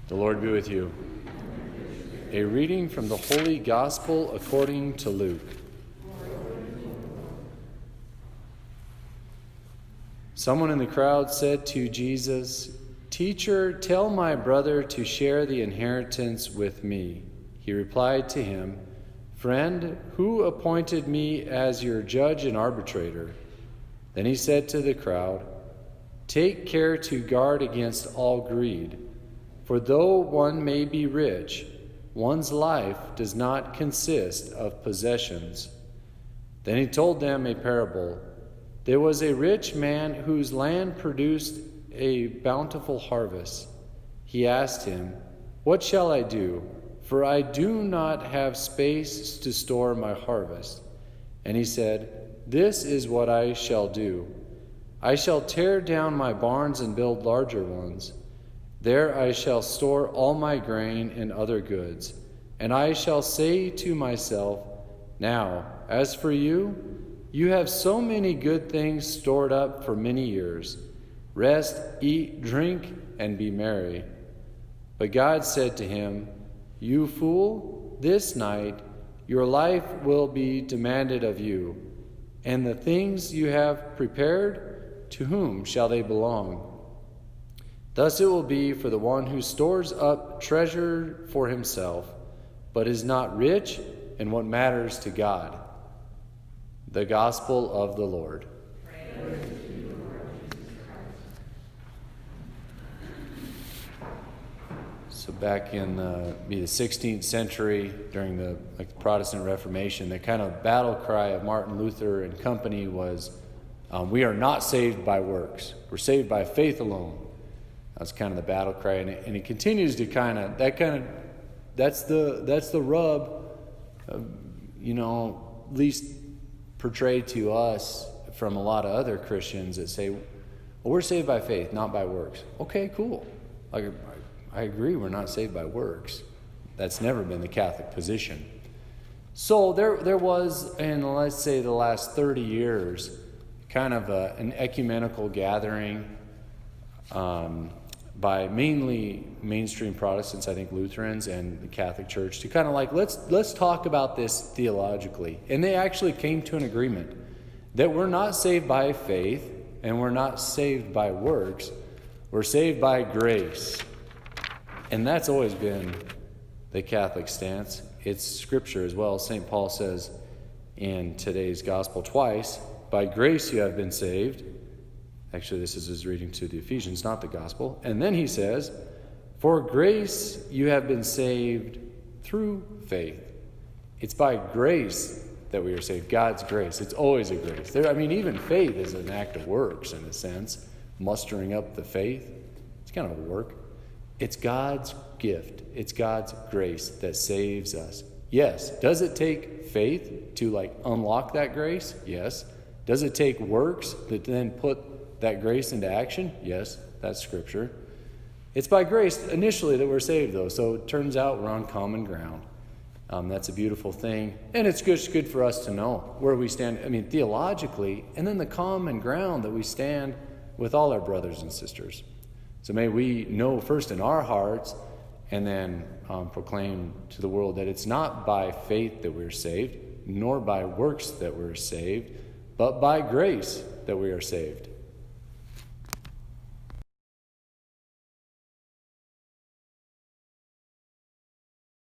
The Lord be with you. A reading from the Holy Gospel according to Luke. Someone in the crowd said to Jesus, "Teacher, tell my brother to share the inheritance with me." He replied to him, "Friend, who appointed me as your judge and arbitrator?" Then he said to the crowd, "Take care to guard against all greed. For though one may be rich, one's life does not consist of possessions." Then he told them a parable. There was a rich man whose land produced a bountiful harvest. He asked him, "What shall I do? For I do not have space to store my harvest." And he said, "This is what I shall do. I shall tear down my barns and build larger ones. There I shall store all my grain and other goods. And I shall say to myself, 'Now, as for you, you have so many good things stored up for many years. Rest, eat, drink, and be merry.' But God said to him, 'You fool, this night your life will be demanded of you. And the things you have prepared, to whom shall they belong?' Thus it will be for the one who stores up treasure for himself, but is not rich in what matters to God." The Gospel of the Lord. Praise to you, Lord Jesus Christ. So back in the 16th century, during the Protestant Reformation, the kind of battle cry of Martin Luther and company was, "We are not saved by works. We're saved by faith alone." That's kind of the battle cry, and it continues to that's the rub, at least portrayed to us from a lot of other Christians that say, "Well, we're saved by faith, not by works." Okay, cool. I agree, we're not saved by works. That's never been the Catholic position. So there was, in let's say the last 30 years, kind of an ecumenical gathering by mainly mainstream Protestants, I think Lutherans and the Catholic Church, to kind of let's talk about this theologically. And they actually came to an agreement that we're not saved by faith and we're not saved by works. We're saved by grace. And that's always been the Catholic stance. It's Scripture as well. St. Paul says in today's Gospel twice, "By grace you have been saved." Actually, this is his reading to the Ephesians, not the Gospel. And then he says, "For grace you have been saved through faith." It's by grace that we are saved, God's grace. It's always a grace. Even faith is an act of works in a sense, mustering up the faith. It's kind of a work. It's God's gift. It's God's grace that saves us. Yes. Does it take faith to unlock that grace? Yes. Does it take works that then put that grace into action? Yes, that's Scripture. It's by grace initially that we're saved, though, so it turns out we're on common ground. That's a beautiful thing, and it's just good for us to know where we stand, theologically, and then the common ground that we stand with all our brothers and sisters. So may we know first in our hearts, and then proclaim to the world that it's not by faith that we're saved, nor by works that we're saved, but by grace that we are saved.